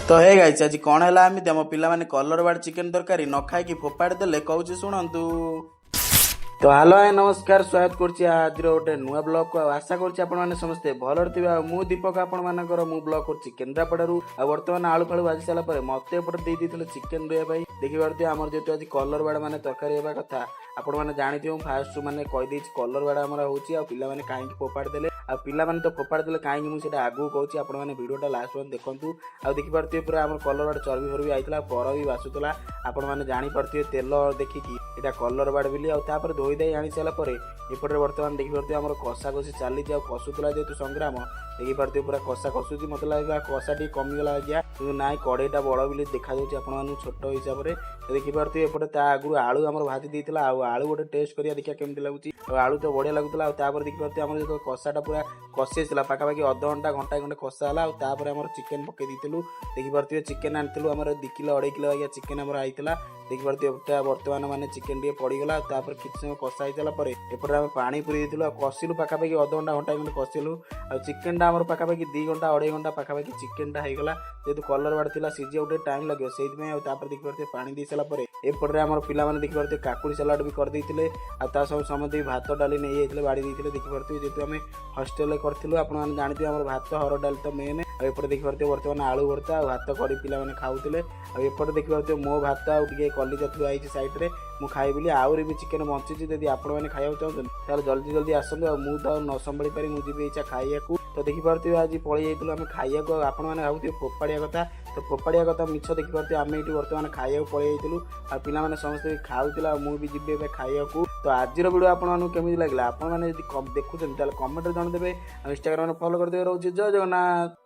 तो hey guys आज कौन है एमती आम पे कलर बार्ड चिकेन तरकारी न खाई फोपाड़ी देले कहूँ शुणु। तो हेलो हाय नमस्कार स्वागत करुच्ची आज गोटे नुआ ब्लॉग को आशा करुच्ची समस्ते भलर थी मु दीपक आपंकर मु ब्लॉग करुच्ची केन्द्रापड़ू बर्तमान आलू फालू भाजी सारापर मत एपटे चिकेन रहा देखिए आमर जेहतु आज कलर बाड़ मैंने तरकारी होगा कथा आपण मैंने जानी फास्ट मैंने कहीदे कलर बाड़ आमर हो पाने कहीं फोपाड़ी देले पाने तो फोपाड़ी देले कहीं मुझे आगू कहूँ आपने भिडियोटा लास्ट में देखूँ आ देखिपे पूरा आम कलर बाड़ चर्बी फर्बी आईला पर भी बासुला आपण मैंने जापे तेल देखिकी यहाँ कलर बाड़ बोली आपर धोई दे आनी सारापर एपटे बर्तमान देखिपे आम कषा कषि चली कसुला जेहतु संग्राम देखिपे पूरा कषा कसुची मत लगे कषा टी कमिगला आज्ञा कि ना कड़ईटा बड़ बोली देखा आपको छोट हिसाब से देखिपे एपटे ता आगु आलू आम भाजी देता आलू गोटे टेस्ट करिया देखिए केमती लगुच आलू तो बढ़िया लगुला देखिपे आम जो कषाटा पूरा कषि आसला पाखापाखि अधघंटा घंटा घंटे कषा है आम चिकेन पकई देलु देखिपे चिकेन आनी आम 2 किलो 2.5 किलो आज्ञा चिकेन आम आईला देखिपे बर्तमान माने चिकेन टे पड़गला किसी समय कषा हो सारापर एपटे आम पानी पूरी देलु कषिलु पाखापाखि अधघंटा घंटा घंटे कषिलु आ चिकेन आम पाखापाखि 2 घंटा 2.5 घंटा पाखापाखि चिकेन होगा जेहतु कलर बाड़ था सीझे गोटे टाइम लगे से देखिए पानी दे सारापर एपटे आम पे देखिए काकुड़ी सलाड भी करदे समझे भात डाली नहीं जाते बाड़ी देते देखिपे जेहतु आम हस्टेल करूँ आपने जानते आम भात हर डाली तो मेन एपटे देखिपे बर्तमान आलू भर्ता भात करी पे खाऊले एपटे देखिपे मो भात आगे कलिजा थुआई सैड्रे मु खाइबी आहरी भी चिकेन बंची जदि आपने खाया चाहते जल्दी जल्दी आसतु मुझे तो न संभाली पारि मुझे इच्छा खाइया तो देखिपे आज पलि जाइलु आम खाइया आपने भावुए फोपाड़िया कथा तो फोपाड़िया कथा मिछ देखिपे आम ये बर्तमान खाइया पलि जाइलु आ पिलाने समस्त भी खाऊला मुझे जी खाइया तो आज वीडियो आपको केमी लगे आपने देखुं कमेंट जनदेवे इंस्टाग्राम फॉलो करदे। रोचे जय जगन्नाथ।